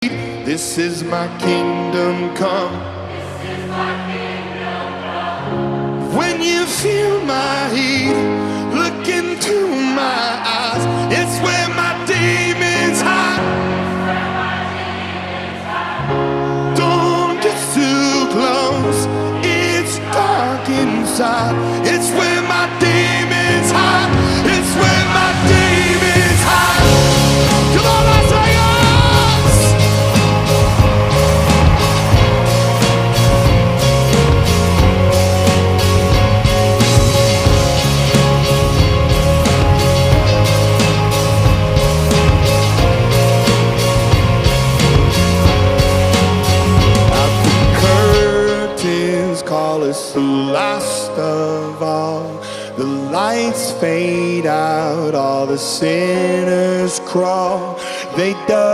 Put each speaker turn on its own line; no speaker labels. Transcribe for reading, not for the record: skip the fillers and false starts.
This is my kingdom come. When you feel my heat, look into my eyes. It's where my demons hide. Don't get too close, it's dark inside. It's where my demons hide. It's where my demons hide. Come on, Las Vegas! Call us the last of all. The lights fade out, all the sinners crawl. They dug